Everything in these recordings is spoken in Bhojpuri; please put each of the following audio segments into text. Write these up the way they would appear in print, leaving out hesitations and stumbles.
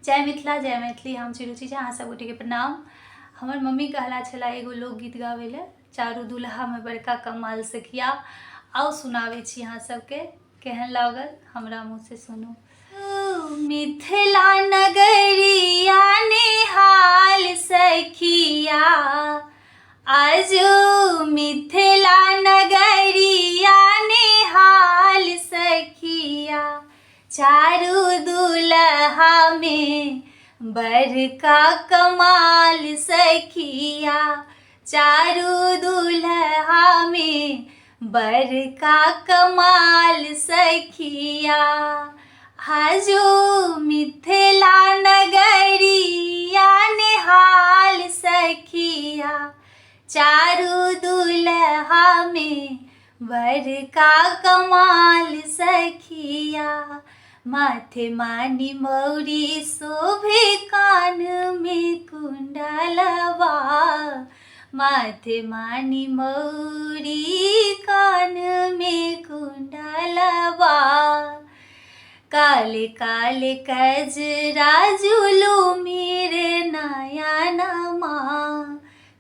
जय मिथिला जय मैथिली। हम छी रुचि झा। अहाँ सब गोटे के प्रणाम। हमर मम्मी कहला छला एगो लोकगीत गावे ले, चारू दुल्हा में बड़का कमाल सखिया। आओ सुनावे छी अहाँ सबके, केहन लागल हमरा मुँह से सुनू। मिथिला नगरिया निहाल सखिया, आजो मिथिला नगरिया निहाल सखिया। चारू दुल्हा में बड़का कमाल सखिया, चारू दुल्हा में बड़का कमाल सखिया। आजो मिथिला नगरिया निहाल सखिया, चारू दुल्हा में बड़का कमाल सखिया। माथे मानी मौरी शोभे कान में कुंडलवा, माथे मानी मौरी कान में कुंडलवा। काले काले कजरा जुलू मेरे नयनमा,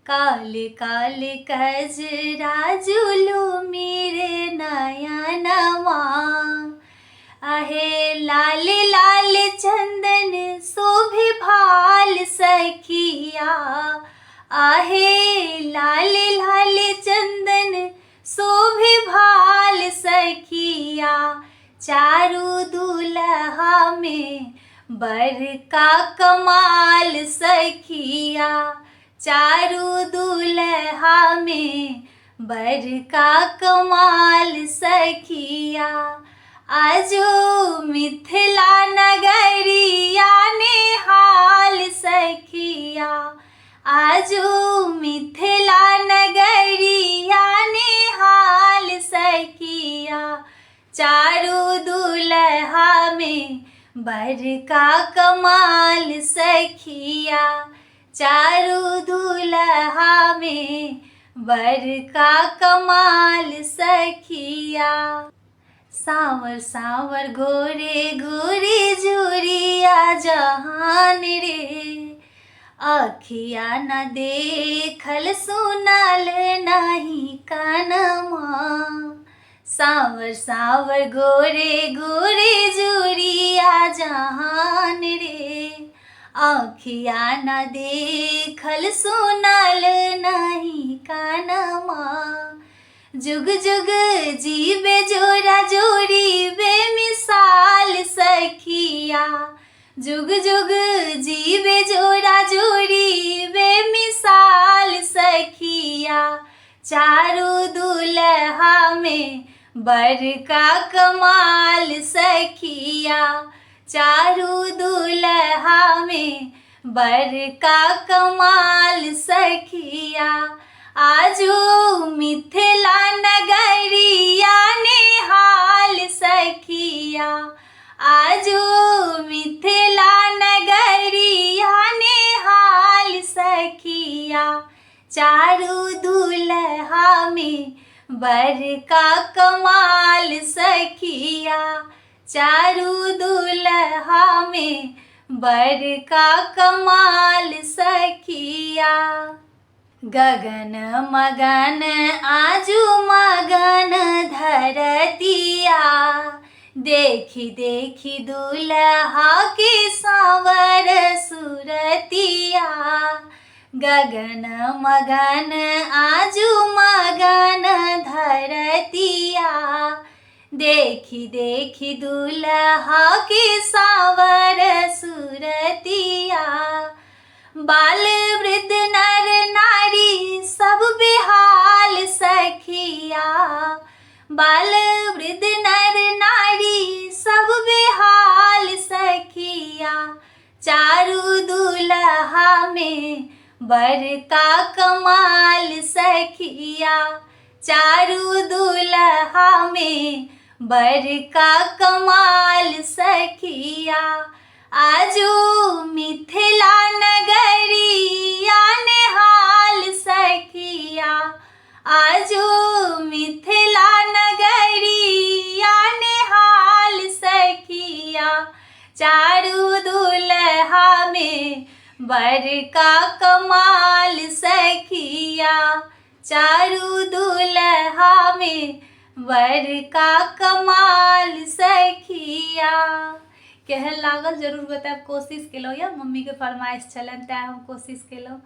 काले काले कजरा जुलू मेरे नयनमा। आहे लाल लाल चंदन शोभे भाल सखिया, आहे लाल लाल चंदन शोभे भाल सखिया। चारू दुल्हा में बड़का कमाल सखिया, चारू दुल्हा में बड़का कमाल सखिया। आजो मिथिला नगरिया निहाल सखिया, आजो मिथिला नगरिया निहाल सखिया। चारू दुल्हा में बड़का कमाल सखिया, चारू दुल्हा में बड़का कमाल सखिया। सावर सावर गोरे गोरे जुरिया जहान रे, आखिया न देखल सुनल नहीं कानमा। सावर सावर गोरे गोरे जुरिया जहान रे, आखिया न देखल सुनल नहीं कानमा। जुग जुग जीवे जोरा जोड़ी बेमिसाल सखिया, जुग जुग जीवे जोरा जोड़ी बेमिसाल सखिया। चारू दुल्हा में बड़का कमाल सखिया, चारू दुल्हा में बड़का कमाल सखिया। आजो मिथिला नगरिया निहाल सखिया, आजो मिथिला नगरिया निहाल सखिया। चारू दुल्हा में बड़का कमाल सखिया, चारू दुल्हा में बड़का कमाल सखिया। गगन मगन आजू मगन धरतिया, देखी देखी दुल्हा के सांवर सुरतिया। गगन मगन आजू मगन धरतिया, देखी देखी दुल्हा के सांवर सुरतिया। बाल वृद्ध नर नारी सब बेहाल सखिया, बाल वृद्ध नर नारी सब बेहाल सखिया। चारू दुल्हा में बड़का कमाल सखिया, चारू दुल्हा में बड़का कमाल सखिया। आजो मिथिला नगरिया निहाल सखिया, आजो मिथिला नगरिया निहाल सखिया। चारू दुल्हा में बड़का कमाल सखिया, चारू दुल्हा में बड़का कमाल सखिया। केहन लागल जरूर बताएब। कोशिश केलहुँ यऽ, मम्मीके फरमाइश छलनि तेँ हम कोशिश केलहुँ।